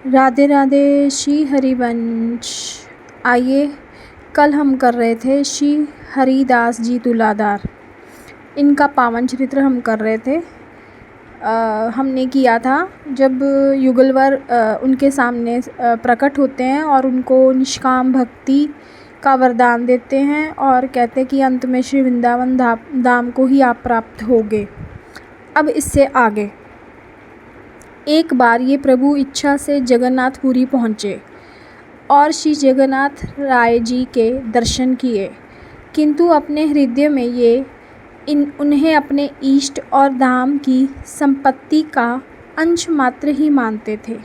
राधे राधे। श्री हरिवंश। आइए, कल हम कर रहे थे श्री हरिदास जी तुलादार, इनका पावन चरित्र हम कर रहे थे। हमने किया था जब युगलवर उनके सामने प्रकट होते हैं और उनको निष्काम भक्ति का वरदान देते हैं और कहते हैं कि अंत में श्री वृंदावन धाम को ही आप प्राप्त होगे। अब इससे आगे एक बार ये प्रभु इच्छा से जगन्नाथपुरी पहुँचे और श्री जगन्नाथ राय जी के दर्शन किए, किंतु अपने हृदय में उन्हें अपने इष्ट और धाम की संपत्ति का अंश मात्र ही मानते थे।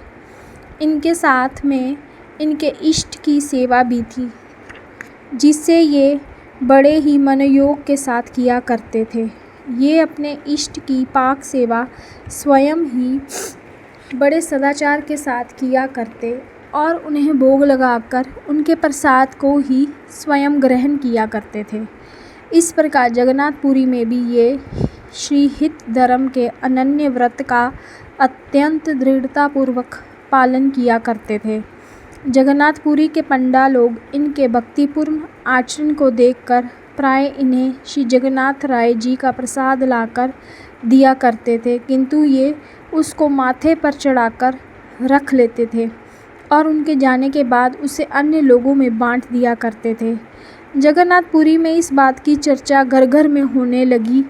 इनके साथ में इनके इष्ट की सेवा भी थी, जिसे ये बड़े ही मनोयोग के साथ किया करते थे। ये अपने इष्ट की पाक सेवा स्वयं ही बड़े सदाचार के साथ किया करते और उन्हें भोग लगाकर उनके प्रसाद को ही स्वयं ग्रहण किया करते थे। इस प्रकार जगन्नाथपुरी में भी ये श्री हित धर्म के अनन्य व्रत का अत्यंत दृढ़तापूर्वक पालन किया करते थे। जगन्नाथपुरी के पंडा लोग इनके भक्तिपूर्ण आचरण को देखकर प्राय इन्हें श्री जगन्नाथ राय जी का प्रसाद लाकर दिया करते थे, किंतु ये उसको माथे पर चढ़ाकर रख लेते थे और उनके जाने के बाद उसे अन्य लोगों में बांट दिया करते थे। जगन्नाथपुरी में इस बात की चर्चा घर घर में होने लगी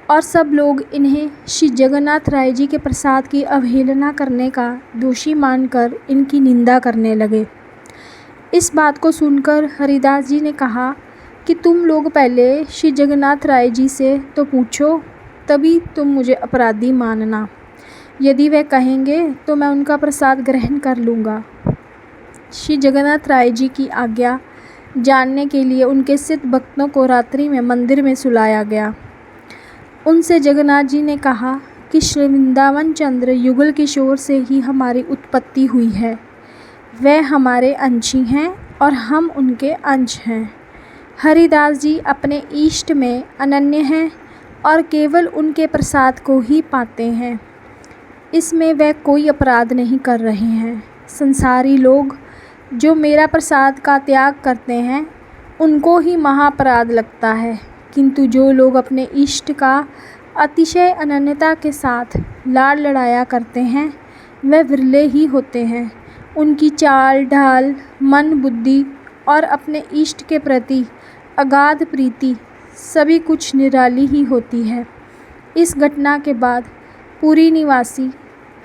और सब लोग इन्हें श्री जगन्नाथ राय जी के प्रसाद की अवहेलना करने का दोषी मानकर इनकी निंदा करने लगे। इस बात को सुनकर हरिदास जी ने कहा कि तुम लोग पहले श्री जगन्नाथ राय जी से तो पूछो, तभी तुम मुझे अपराधी मानना। यदि वे कहेंगे तो मैं उनका प्रसाद ग्रहण कर लूँगा। श्री जगन्नाथ राय जी की आज्ञा जानने के लिए उनके सिद्ध भक्तों को रात्रि में मंदिर में सुलाया गया। उनसे जगन्नाथ जी ने कहा कि श्री वृंदावन चंद्र युगल किशोर से ही हमारी उत्पत्ति हुई है। वह हमारे अंशी हैं और हम उनके अंश हैं। हरिदास जी अपने इष्ट में अनन्य हैं और केवल उनके प्रसाद को ही पाते हैं। इसमें वह कोई अपराध नहीं कर रहे हैं। संसारी लोग जो मेरा प्रसाद का त्याग करते हैं उनको ही महापराध लगता है, किंतु जो लोग अपने इष्ट का अतिशय अनन्यता के साथ लाड़ लड़ाया करते हैं वह विरले ही होते हैं। उनकी चाल ढाल, मन बुद्धि और अपने इष्ट के प्रति अगाध प्रीति सभी कुछ निराली ही होती है। इस घटना के बाद पुरी निवासी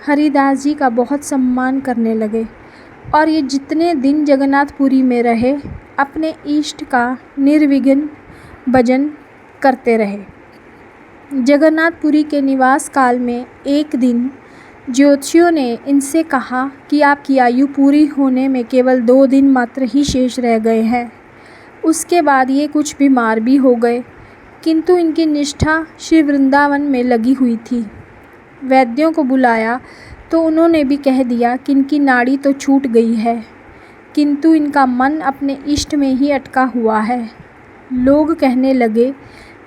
हरिदास जी का बहुत सम्मान करने लगे और ये जितने दिन जगन्नाथपुरी में रहे अपने इष्ट का निर्विघ्न भजन करते रहे। जगन्नाथपुरी के निवास काल में एक दिन ज्योतिषियों ने इनसे कहा कि आपकी आयु पूरी होने में केवल 2 दिन मात्र ही शेष रह गए हैं। उसके बाद ये कुछ बीमार भी हो गए, किंतु इनकी निष्ठा श्री वृंदावन में लगी हुई थी। वैद्यों को बुलाया तो उन्होंने भी कह दिया कि इनकी नाड़ी तो छूट गई है, किंतु इनका मन अपने इष्ट में ही अटका हुआ है। लोग कहने लगे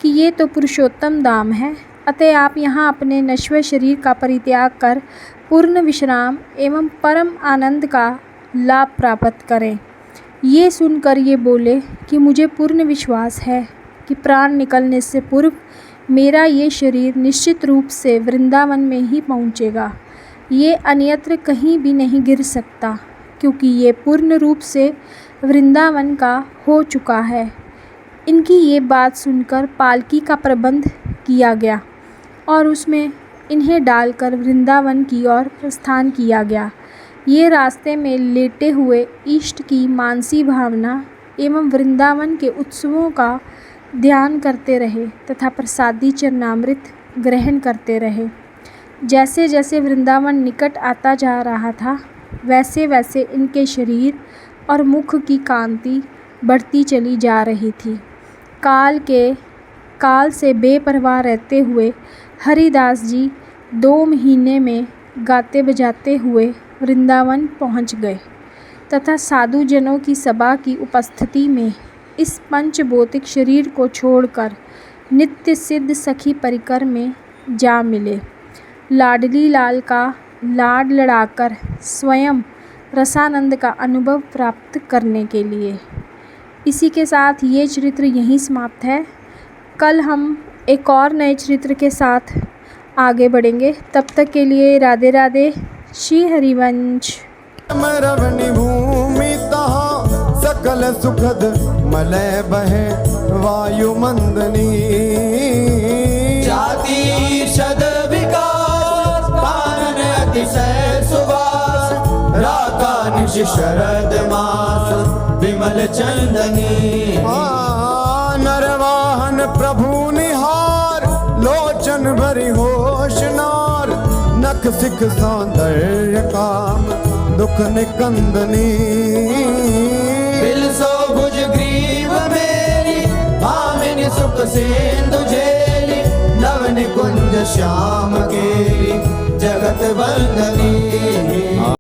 कि ये तो पुरुषोत्तम धाम है, अतः आप यहाँ अपने नश्वर शरीर का परित्याग कर पूर्ण विश्राम एवं परम आनंद का लाभ प्राप्त करें। ये सुनकर ये बोले कि मुझे पूर्ण विश्वास है कि प्राण निकलने से पूर्व मेरा ये शरीर निश्चित रूप से वृंदावन में ही पहुँचेगा। ये अन्यत्र कहीं भी नहीं गिर सकता, क्योंकि ये पूर्ण रूप से वृंदावन का हो चुका है। इनकी ये बात सुनकर पालकी का प्रबंध किया गया और उसमें इन्हें डालकर वृंदावन की ओर प्रस्थान किया गया। ये रास्ते में लेटे हुए इष्ट की मानसी भावना एवं वृंदावन के उत्सवों का ध्यान करते रहे तथा प्रसादी चरणामृत ग्रहण करते रहे। जैसे जैसे वृंदावन निकट आता जा रहा था, वैसे वैसे इनके शरीर और मुख की कांति बढ़ती चली जा रही थी। काल से बेपरवाह रहते हुए हरिदास जी 2 महीने में गाते बजाते हुए वृंदावन पहुंच गए तथा साधु जनों की सभा की उपस्थिति में इस पंचभौतिक शरीर को छोड़कर नित्य सिद्ध सखी परिकर में जा मिले। लाडली लाल का लाड लड़ाकर स्वयं रसानंद का अनुभव प्राप्त करने के लिए। इसी के साथ ये चरित्र यहीं समाप्त है। कल हम एक और नए चरित्र के साथ आगे बढ़ेंगे। तब तक के लिए राधे राधे। श्री हरिवंश। रवनि भूमि तहाँ सकल सुखद मलय बहे वायुमंदनी। जाति शद विकास कानन अतिशय सुवास। राका निश शरद मास विमल चंदनी। नरवाहन प्रभु निहार लोचन भरी होशनार। नख सिख सौंदर्य काम दुख निकंदनी। बिलसो भुज ग्रीव मेरी भामिनी सुख सिंधु झेली। नव निकुंज श्याम केरी जगत वंदनी।